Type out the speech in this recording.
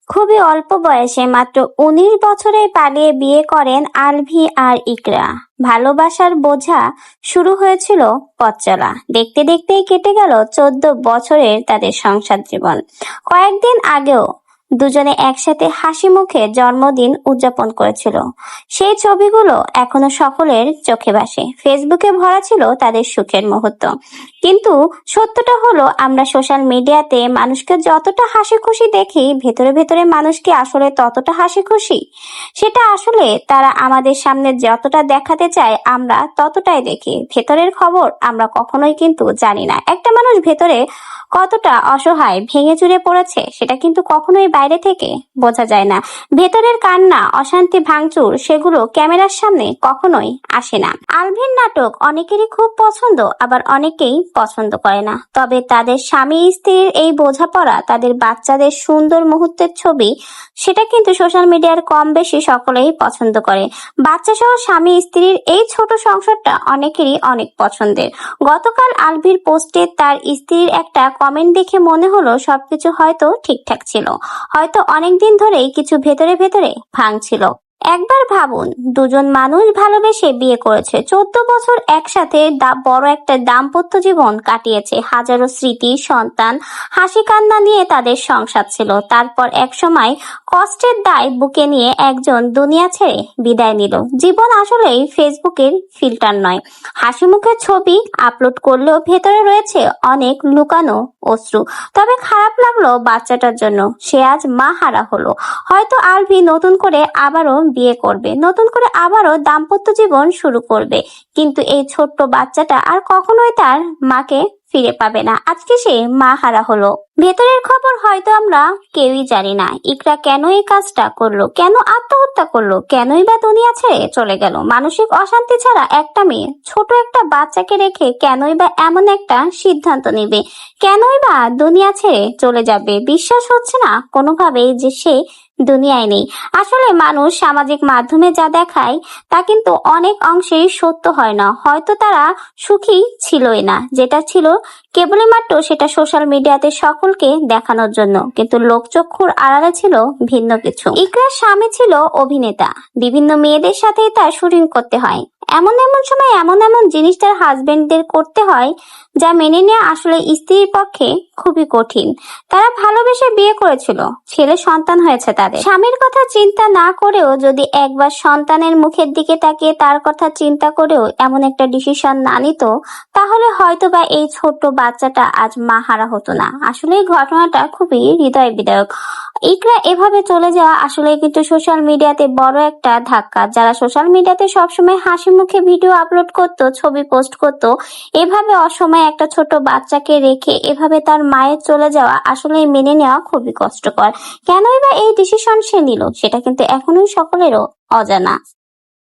খুবই অল্প বয়সে মাত্র ১৯ বছরে পালিয়ে বিয়ে করেন আলভি আর ইকরা। ভালোবাসার বোঝা শুরু হয়েছিল পথ চলা, দেখতে দেখতেই কেটে গেল ১৪ বছরের তাদের সংসার জীবন। কয়েকদিন আগেও দুজনে একসাথে হাসি মুখে জন্মদিন উদযাপন করেছিল। সেই ছবিগুলো এখনো সকলের চোখে ভাসে। ফেসবুকে ভরা ছিল তাদের সুখের মুহূর্ত। কিন্তু সত্যটা হলো, আমরা সোশ্যাল মিডিয়াতে মানুষকে যতটা হাসি খুশি দেখি, ভেতরে ভেতরে মানুষ কি আসলে ততটা হাসি খুশি? সেটা আসলে তারা আমাদের সামনে যতটা দেখাতে চায় আমরা ততটাই দেখি। ভেতরের খবর আমরা কখনোই কিন্তু জানি না। একটা মানুষ ভেতরে কতটা অসহায়, ভেঙে চুরে পড়েছে, সেটা কিন্তু কখনোই বাইরে থেকে বোঝা যায় না। ভেতরের কান্না, অশান্তি, ভাঙচুর, সেগুলো ক্যামেরার সামনে কখনোই আসে না। আলভির নাটক অনেকেরই খুব পছন্দ, আবার অনেকেই পছন্দ করে না। তবে তাদের স্বামী স্ত্রীর এই বোঝাপড়া, তাদের বাচ্চাদের সুন্দর মুহূর্তের ছবি, সেটা কিন্তু সোশ্যাল মিডিয়ার কম বেশি সকলেই পছন্দ করে। বাচ্চা সহ স্বামী স্ত্রীর এই ছোট সংসারটা অনেকেরই অনেক পছন্দের। গতকাল আলভির পোস্টে তার স্ত্রীর একটা কমেন্ট দেখে মনে হলো সবকিছু হয়তো ঠিকঠাক ছিল, হয়তো অনেকদিন ধরেই কিছু ভেতরে ভেতরে ভাঙছিল। একবার ভাবুন, দুজন মানুষ ভালোবেসে বিয়ে করেছে, ১৪ বছর একসাথে বড় একটা দাম্পত্য জীবন কাটিয়েছে, হাজারো স্মৃতি, সন্তান, হাসি কান্না নিয়ে তাদের সংসার ছিল। তারপর এক সময় কষ্টের দায় বুকে নিয়ে একজন দুনিয়া ছেড়ে বিদায় নিল। জীবন আসলেই ফেসবুকের ফিল্টার নয়। হাসি মুখের ছবি আপলোড করলেও ভেতরে রয়েছে অনেক লুকানো অশ্রু। তবে খারাপ লাগলো বাচ্চাটার জন্য, সে আজ মা হারা হলো। হয়তো আলভি নতুন করে আবারও বিয়ে করবে, নতুন করে আবারও দাম্পত্য জীবন শুরু করবে, কিন্তু এই ছোট্ট বাচ্চাটা আর কখনোই তার মাকে ফিরে পাবে না। আজকে সে মা হারা হলো। ভেতরের খবর হয়তো আমরা কেউই জানি না। ইকরা কেন এই কাজটা করলো, কেন আত্মহত্যা করলো, কেনই বা দুনিয়া ছেড়ে চলে গেল? মানসিক অশান্তি ছাড়া একটা মেয়ে, ছোট একটা বাচ্চাকে রেখে কেনই বা এমন একটা সিদ্ধান্ত নিবে, কেনই বা দুনিয়া ছেড়ে চলে যাবে? বিশ্বাস হচ্ছে না কোনোভাবেই যে সে দুনিয়ায় নেই। আসলে মানুষ সামাজিক মাধ্যমে যা দেখায় তা কিন্তু অনেক অংশেই সত্য হয় না। হয়তো তারা সুখী ছিলই না, যেটা ছিল কেবলই মাত্র সেটা সোশ্যাল মিডিয়াতে সকলকে দেখানোর জন্য, কিন্তু লোকচক্ষুর আড়ালে ছিল ভিন্ন কিছু। ইকরার স্বামী ছিল অভিনেতা, বিভিন্ন মেয়েদের সাথেই তার শুটিং করতে হয়। এমন এমন সময় এমন এমন জিনিস তার হাজবেন্ডদের করতে হয় যা মেনে নেওয়া আসলে স্ত্রীর পক্ষে খুবই কঠিন। তারা ভালোবেসে বিয়ে করেছিল, ছেলে সন্তান হয়েছে তাদের। স্বামীর কথা চিন্তা না করেও যদি একবার সন্তানের মুখের দিকে তাকিয়ে তার কথা চিন্তা করেও এমন একটা ডিসিশন না নিত, তাহলে হয়তো বা এই ছোট্ট বাচ্চাটা আজ মা হারা হতো না। আসলে এই ঘটনাটা খুবই হৃদয় বিদারক। ইকরা এভাবে চলে যাওয়া আসলে কিন্তু সোশ্যাল মিডিয়াতে বড় একটা ধাক্কা। যারা সোশ্যাল মিডিয়াতে সবসময় হাসি মুখে ভিডিও আপলোড করতো, ছবি পোস্ট করতো, এভাবে অসময়ে একটা ছোট বাচ্চাকে রেখে এভাবে তার মায়ের চলে যাওয়া আসলে মেনে নেওয়া খুবই কষ্টকর। কেনই বা এই ডিসিশন সে নিল, সেটা কিন্তু এখনোই সকলেরও অজানা।